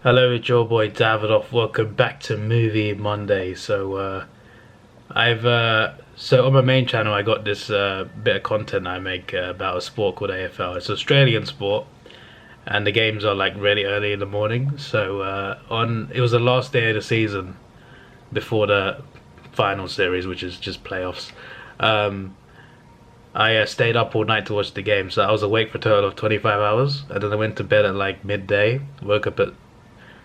Hello, it's your boy Davidoff. Welcome back to Movie Monday. So on my main channel I got this bit of content I make about a sport called AFL. It's Australian sport, and the games are like really early in the morning. It was the last day of the season before the final series, which is just playoffs. I stayed up all night to watch the game, so I was awake for a total of 25 hours, and then I went to bed at like midday.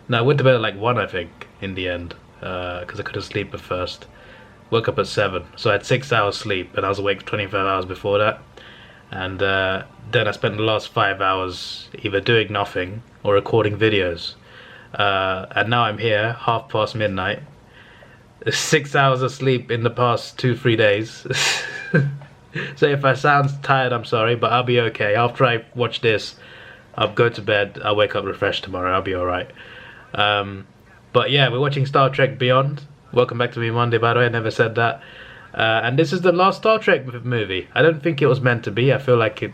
I went to bed at like 1, I think, in the end, because I couldn't sleep at first. Woke up at 7, so I had 6 hours sleep, and I was awake for 25 hours before that. And then I spent the last 5 hours either doing nothing or recording videos. And now I'm here, half past midnight. 6 hours of sleep in the past 2-3 days. So if I sound tired, I'm sorry, but I'll be okay. After I watch this, I'll go to bed, I'll wake up refreshed tomorrow, I'll be alright. But yeah, we're watching Star Trek Beyond. Welcome back to me Monday, by the way, I never said that. And this is the last Star Trek movie. I don't think it was meant to be. I feel like it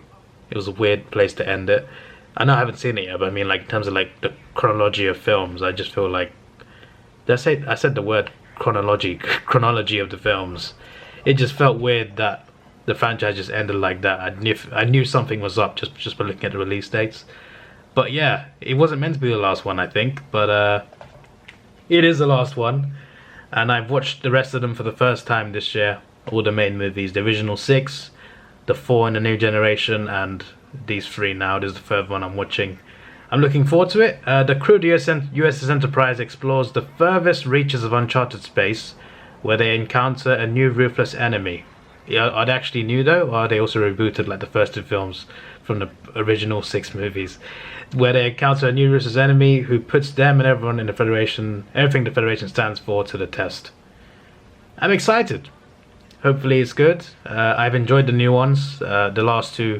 was a weird place to end it. I know I haven't seen it yet, but I mean, like, in terms of like the chronology of films, I just feel like, I said the word chronology of the films. It just felt weird that the franchise just ended like that. I knew something was up just by looking at the release dates. But yeah, it wasn't meant to be the last one, I think, but it is the last one. And I've watched the rest of them for the first time this year. All the main movies, the original 6, the 4 in the new generation, and these 3 now. This is the third one I'm watching. I'm looking forward to it. The crew of the USS Enterprise explores the furthest reaches of uncharted space, where they encounter a new ruthless enemy. Are they actually new though, or are they also rebooted like the first 2 films from the original 6 movies, where they encounter a new ruthless enemy who puts them and everyone in the Federation, everything the Federation stands for, to the test. I'm excited. Hopefully it's good. I've enjoyed the new ones. The last 2,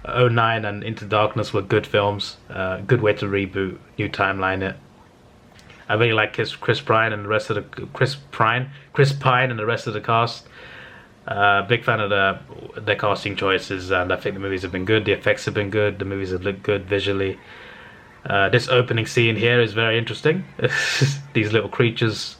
09 and Into Darkness, were good films. Good way to reboot, new timeline it. I really like Chris Pine and the rest of the Chris Pine and the rest of the cast. Big fan of their casting choices, and I think the movies have been good. The effects have been good. The movies have looked good visually. This opening scene here is very interesting. These little creatures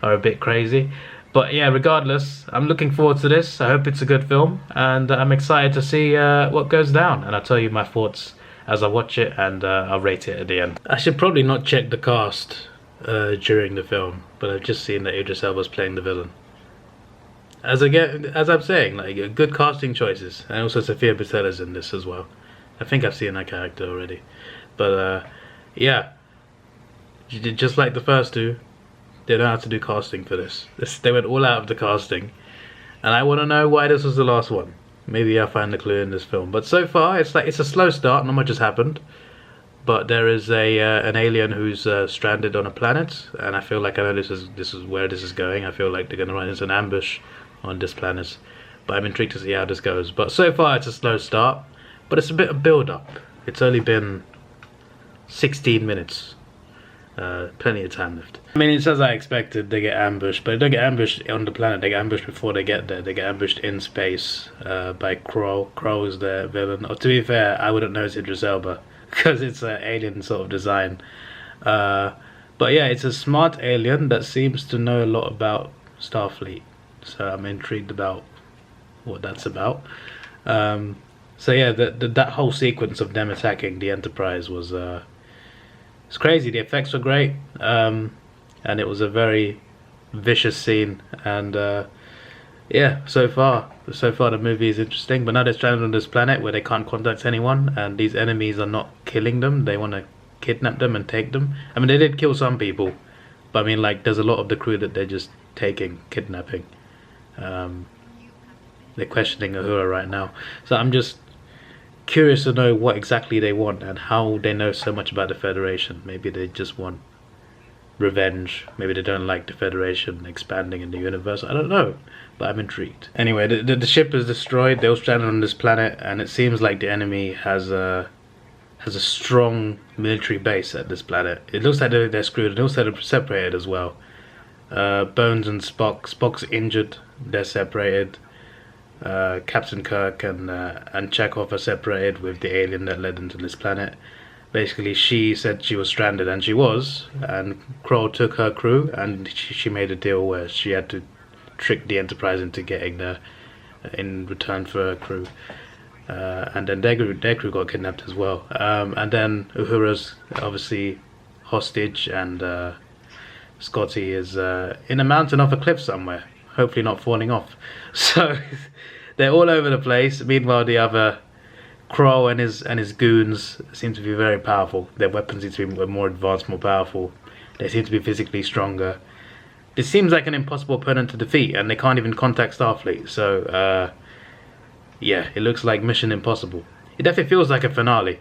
are a bit crazy, but yeah, regardless, I'm looking forward to this. I hope it's a good film, and I'm excited to see what goes down. And I'll tell you my thoughts as I watch it, and I'll rate it at the end. I should probably not check the cast during the film, but I've just seen that Idris Elba's playing the villain. As I'm saying, like, good casting choices, and also Sofia Boutella's in this as well. I think I've seen that character already, but yeah, just like the first 2, they know how to do casting for this. They went all out of the casting, and I want to know why this was the last one. Maybe I'll find the clue in this film. But so far, it's a slow start. Not much has happened, but there is an alien who's stranded on a planet, and I feel like I know this is where this is going. I feel like they're going to run into an ambush on this planet, but I'm intrigued to see how this goes. But so far it's a slow start, but it's a bit of build up. It's only been 16 minutes. Plenty of time left. I mean, it's as I expected. They get ambushed, but they don't get ambushed on the planet. They get ambushed before they get there. They get ambushed in space by Crow. Crow is their villain. Or, to be fair, I wouldn't know it's Idris Elba because it's an alien sort of design. But yeah, it's a smart alien that seems to know a lot about Starfleet. So I'm intrigued about what that's about. So yeah, that whole sequence of them attacking the Enterprise was it's crazy. The effects were great, and it was a very vicious scene. And yeah, so far the movie is interesting. But now they're stranded on this planet where they can't contact anyone, and these enemies are not killing them. They want to kidnap them and take them. I mean, they did kill some people, but I mean, like, there's a lot of the crew that they're just kidnapping. They're questioning Uhura right now, so I'm just curious to know what exactly they want and how they know so much about the Federation. Maybe they just want revenge. Maybe they don't like the Federation expanding in the universe. I don't know, but I'm intrigued. Anyway, the ship is destroyed. They're all stranded on this planet, and it seems like the enemy has a strong military base at this planet. It looks like they're screwed. It looks like they're separated as well. Bones and Spock's injured. They're separated. Captain Kirk and Chekhov are separated with the alien that led them to this planet. basically she said she was stranded, and she was, and Kroll took her crew, and she made a deal where she had to trick the Enterprise into getting there in return for her crew. And then their crew got kidnapped as well. And then Uhura's obviously hostage, and Scotty is in a mountain off a cliff somewhere, hopefully not falling off. So they're all over the place. Meanwhile, the other Kroll and his goons seem to be very powerful. Their weapons seem to be more advanced, more powerful. They seem to be physically stronger. It seems like an impossible opponent to defeat, and they can't even contact Starfleet. So yeah, it looks like Mission Impossible. It definitely feels like a finale,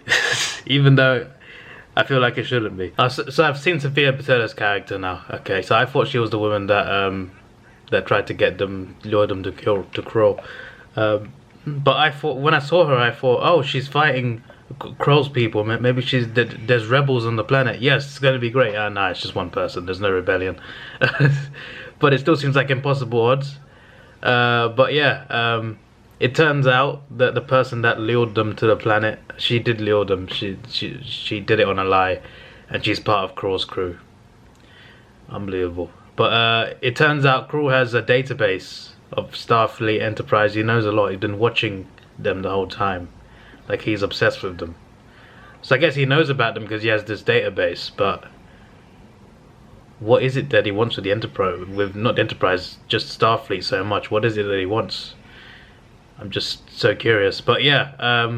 even though I feel like it shouldn't be. So I've seen Sophia Boutell's character now. Okay, so I thought she was the woman that tried to get them, lure them to Kroll. But I thought, when I saw her, I thought, oh, she's fighting Kroll's people. Maybe there's rebels on the planet. Yes, it's going to be great. Nah, it's just one person. There's no rebellion. But it still seems like impossible odds. But yeah, it turns out that the person that lured them to the planet, she did lure them. She did it on a lie, and she's part of Kroll's crew. Unbelievable. But it turns out Kroll has a database of Starfleet Enterprise. He knows a lot. He's been watching them the whole time. Like, he's obsessed with them. So I guess he knows about them because he has this database. But what is it that he wants with the Enterprise? With not the Enterprise, just Starfleet so much. What is it that he wants? I'm just so curious. But yeah,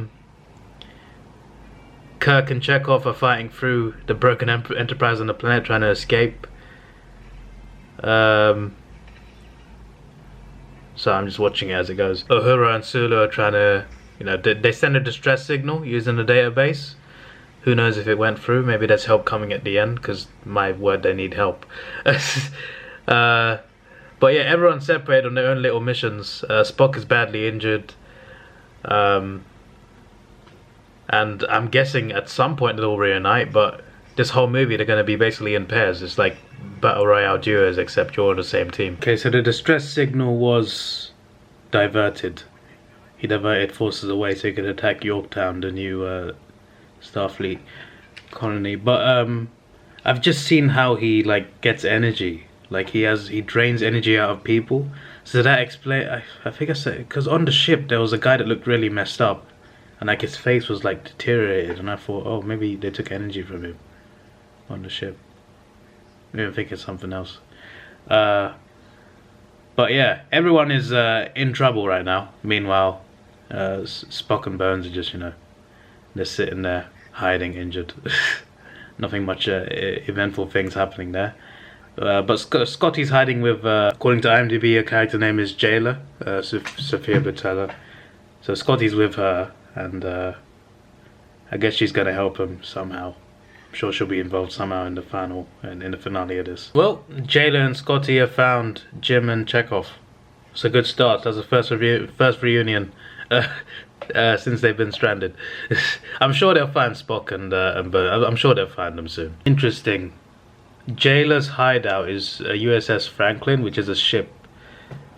Kirk and Chekhov are fighting through the broken Enterprise on the planet, trying to escape. So I'm just watching it as it goes. Uhura and Sulu are trying to, they send a distress signal using the database. Who knows if it went through? Maybe there's help coming at the end, because my word, they need help. But yeah, everyone's separated on their own little missions. Spock is badly injured. And I'm guessing at some point they'll reunite, but this whole movie they're going to be basically in pairs. It's like Battle Royale duos, except you're on the same team. Okay, so the distress signal was diverted. He diverted forces away so he could attack Yorktown, the new Starfleet colony. But I've just seen how he gets energy. Like he drains energy out of people. So that explain. I think I said, because on the ship there was a guy that looked really messed up, and his face was deteriorated, and I thought, oh, maybe they took energy from him on the ship. Maybe I'm thinking something else. But yeah, everyone is in trouble right now. Meanwhile, Spock and Bones are just, they're sitting there hiding, injured. Nothing much eventful things happening there. But Scotty's hiding with, according to IMDb, her character name is Jayla, Sophia Boutella. So Scotty's with her, and I guess she's going to help him somehow. I'm sure she'll be involved somehow in the final and in the finale of this. Well, Jayla and Scotty have found Jim and Chekhov. It's a good start. That's the first reunion since they've been stranded. I'm sure they'll find Spock and Bert. I'm sure they'll find them soon. Interesting. Jayla's hideout is a USS Franklin, which is a ship.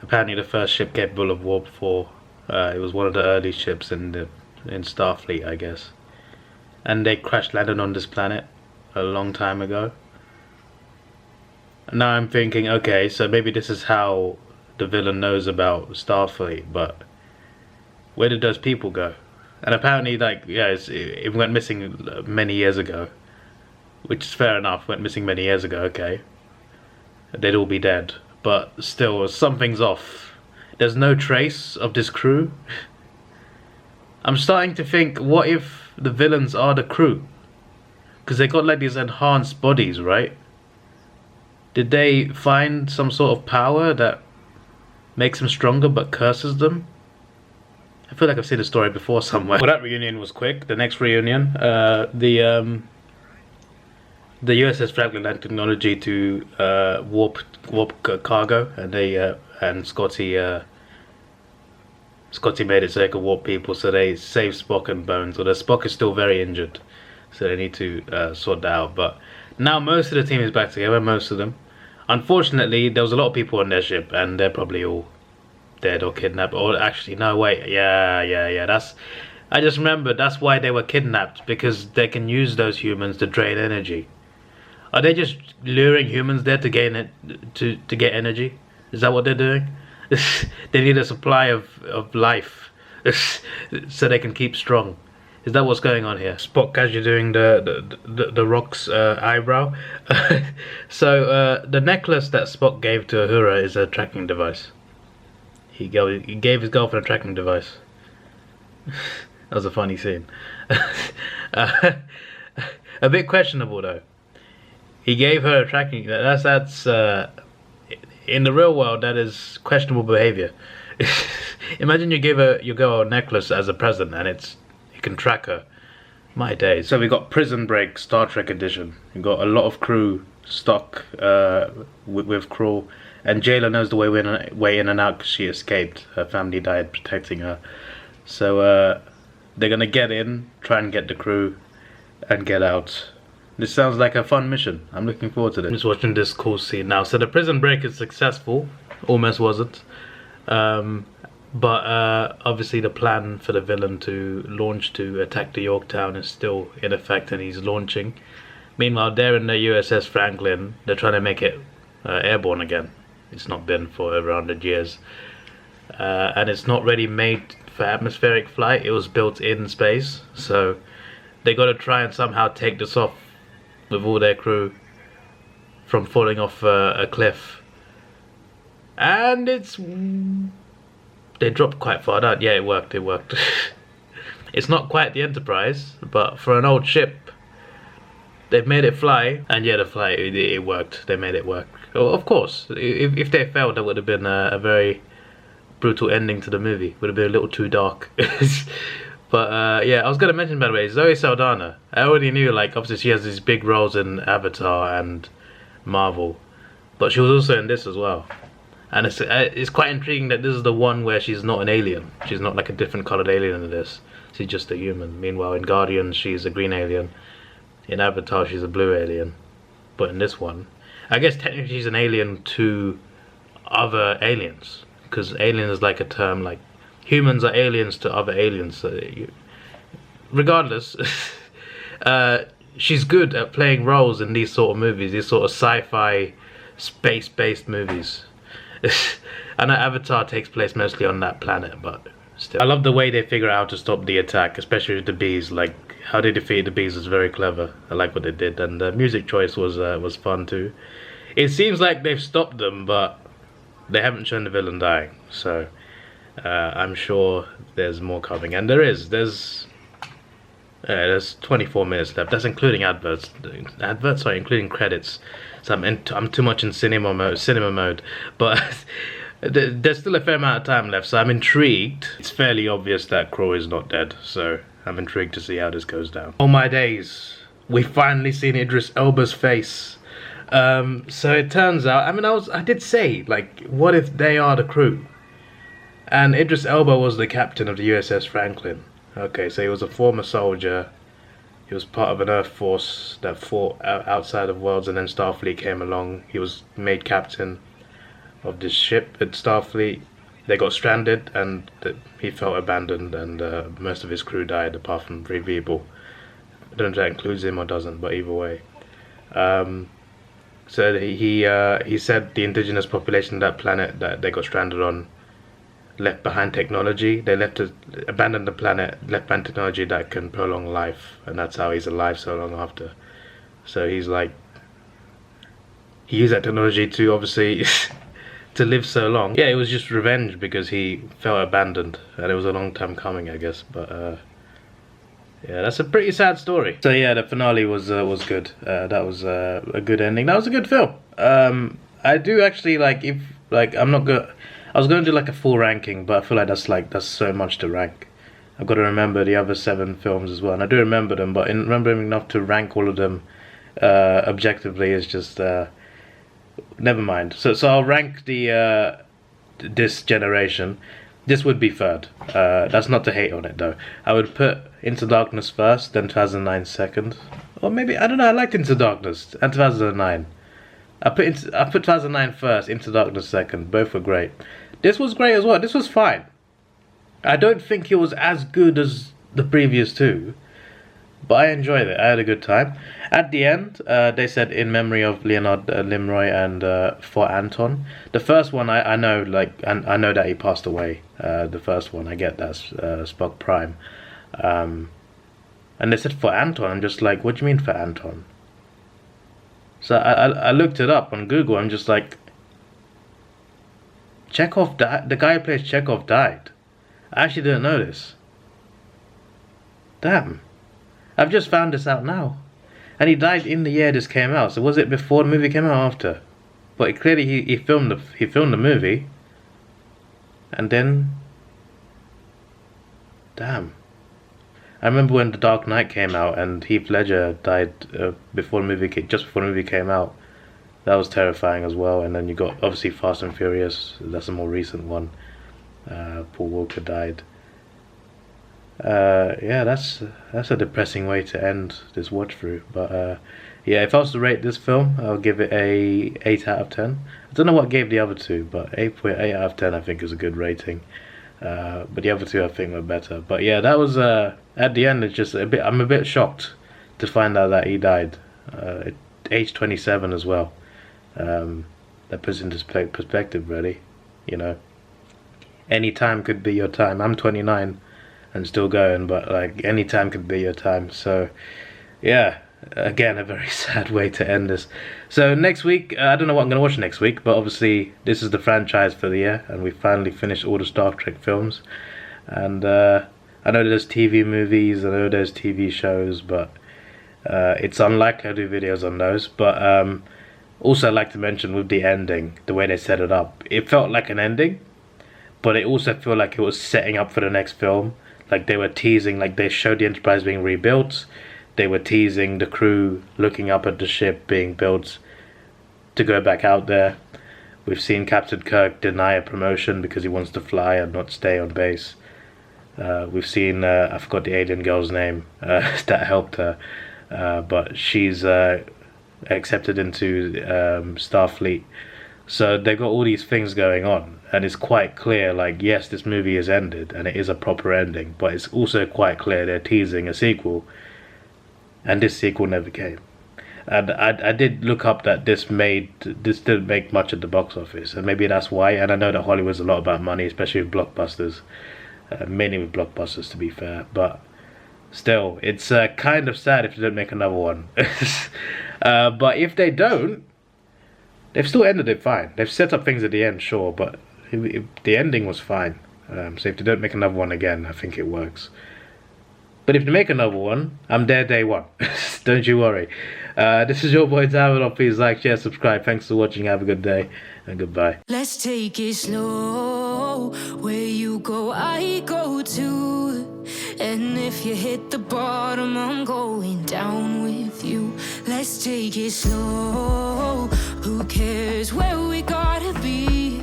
Apparently, the first ship capable of Warp 4. It was one of the early ships in Starfleet, I guess. And they crash landed on this planet a long time ago. Now I'm thinking, okay, so maybe this is how the villain knows about Starfleet, but where did those people go? And apparently, it went missing many years ago, which is fair enough. Went missing many years ago, okay. They'd all be dead, but still, something's off. There's no trace of this crew. I'm starting to think, what if the villains are the crew? Because they got these enhanced bodies, right? Did they find some sort of power that makes them stronger but curses them? I feel like I've seen the story before somewhere. Well, that reunion was quick. The next reunion, the USS Franklin had technology to warp cargo, and Scotty made it so they could warp people, so they saved Spock and Bones. Although Spock is still very injured, so they need to sort that out. But now most of the team is back together, most of them. Unfortunately, there was a lot of people on their ship, and they're probably all dead or kidnapped. Or actually, no, wait, yeah. I just remember that's why they were kidnapped, because they can use those humans to drain energy. Are they just luring humans there to gain it to get energy? Is that what they're doing? They need a supply of life so they can keep strong. Is that what's going on here? Spock as you're doing the Rock's eyebrow. So the necklace that Spock gave to Uhura is a tracking device. He gave his girlfriend a tracking device. That was a funny scene. A bit questionable though. He gave her a tracking. That's in the real world, that is questionable behavior. Imagine you give your girl a necklace as a present and it can track her. My days. So we got Prison Break Star Trek edition. We got a lot of crew stock with crew, and Jayla knows the way in and out because she escaped. Her family died protecting her. So they're gonna get in, try and get the crew, and get out. This sounds like a fun mission. I'm looking forward to this. I'm just watching this cool scene now. So the prison break is successful. Almost wasn't. But obviously the plan for the villain to launch to attack the Yorktown is still in effect, and he's launching. Meanwhile, they're in the USS Franklin. They're trying to make it airborne again. It's not been for over 100 years. And it's not ready made for atmospheric flight. It was built in space. So they got to try and somehow take this off with all their crew from falling off a cliff. And they dropped quite far down. Yeah, it worked. It's not quite the Enterprise, but for an old ship, they've made it fly. And yeah, the flight, it worked. They made it work. Well, of course, if they failed, that would have been a very brutal ending to the movie. Would have been a little too dark. But yeah, I was going to mention, by the way, Zoe Saldana. I already knew, like, obviously she has these big roles in Avatar and Marvel, but she was also in this as well. And it's quite intriguing that this is the one where she's not an alien. She's not like a different coloured alien in this. She's just a human. Meanwhile, in Guardians, she's a green alien. In Avatar, she's a blue alien. But in this one, I guess technically she's an alien to other aliens, because alien is like a term, like humans are aliens to other aliens. So regardless, she's good at playing roles in these sort of movies, these sort of sci-fi, space-based movies. I know Avatar takes place mostly on that planet, but still. I love the way they figure out how to stop the attack, especially with the bees. Like, how they defeated the bees was very clever. I like what they did, and the music choice was fun too. It seems like they've stopped them, but they haven't shown the villain dying, so I'm sure there's more coming, and there's 24 minutes left. That's including adverts. Sorry, including credits. So I'm too much in cinema mode. But there's still a fair amount of time left, so I'm intrigued. It's fairly obvious that Crow is not dead, so I'm intrigued to see how this goes down. Oh my days, we've finally seen Idris Elba's face. So it turns out, I mean, I did say, like, what if they are the crew? And Idris Elba was the captain of the USS Franklin. Okay, so he was a former soldier. He was part of an Earth force that fought outside of worlds, and then Starfleet came along. He was made captain of this ship at Starfleet. They got stranded, and he felt abandoned, and most of his crew died, apart from 3 people. I don't know if that includes him or doesn't, but either way. So he said the indigenous population of that planet that they got stranded on left behind technology. They abandoned the planet, left behind technology that can prolong life, and that's how he's alive so long after. So he's like, he used that technology to obviously to live so long. Yeah, it was just revenge because he felt abandoned, and it was a long time coming, I guess. But yeah, that's a pretty sad story. So yeah, the finale was good. That was a good ending. That was a good film. I do actually I was going to do like a full ranking, but I feel like that's so much to rank. I've got to remember the other 7 films as well, and I do remember them, but remembering enough to rank all of them objectively is just never mind. So I'll rank this generation. This would be third. That's not to hate on it though. I would put Into Darkness first, then 2009 second, or maybe, I don't know. I liked Into Darkness and 2009. I put 2009 first, Into Darkness second. Both were great. This was great as well. This was fine. I don't think it was as good as the previous two, but I enjoyed it. I had a good time. At the end, they said in memory of Leonard Limroy and for Anton. The first one I know, like, and I know that he passed away. The first one, I get that's Spock Prime. And they said for Anton. I'm just like, what do you mean for Anton? So I looked it up on Google. I'm just like, Chekhov died. The guy who plays Chekhov died. I actually didn't know this. Damn. I've just found this out now. And he died in the year this came out. So was it before the movie came out or after? But clearly he filmed the movie. And then, damn. I remember when The Dark Knight came out and Heath Ledger died just before the movie came out. That was terrifying as well. And then you got obviously Fast and Furious. That's a more recent one. Paul Walker died. Yeah, that's a depressing way to end this watch through. But yeah, if I was to rate this film, I'll give it a 8 out of 10. I don't know what I gave the other two, but 8.8 out of 10 I think is a good rating. But the other two I think were better. But yeah, that was at the end. It's just I'm a bit shocked to find out that he died at age 27 as well. That puts into perspective, really. You know, any time could be your time. I'm 29 and still going, but like any time could be your time. So yeah, again, a very sad way to end this. So next week, I don't know what I'm going to watch next week, but obviously this is the franchise for the year, and we finally finished all the Star Trek films. And I know there's TV movies, I know there's TV shows, but it's unlikely I do videos on those. But also I'd like to mention with the ending, the way they set it up, it felt like an ending, but it also felt like it was setting up for the next film. Like they were teasing, like they showed the Enterprise being rebuilt. They were teasing the crew looking up at the ship being built to go back out there. We've seen Captain Kirk deny a promotion because he wants to fly and not stay on base. We've seen, I forgot the alien girl's name that helped her, but she's accepted into Starfleet. So they've got all these things going on, and it's quite clear, like, yes, this movie is ended, and it is a proper ending, but it's also quite clear they're teasing a sequel, and this sequel never came. And I did look up that this didn't make much at the box office, and maybe that's why. And I know that Hollywood's a lot about money, especially with blockbusters, mainly with blockbusters to be fair, but still, it's kind of sad if they don't make another one. But if they don't, they've still ended it fine. They've set up things at the end, sure, but the ending was fine. So if they don't make another one again, I think it works. But if they make another one, I'm there day one. Don't you worry. This is your boy Davidoff. Please like, share, subscribe. Thanks for watching. Have a good day and goodbye. Let's take it slow. Where you go, I go too. And if you hit the bottom, I'm going down with you. Let's take it slow. Who cares where we gotta be?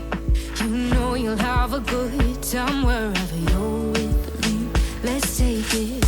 You know you'll have a good time wherever you're with me. Let's take it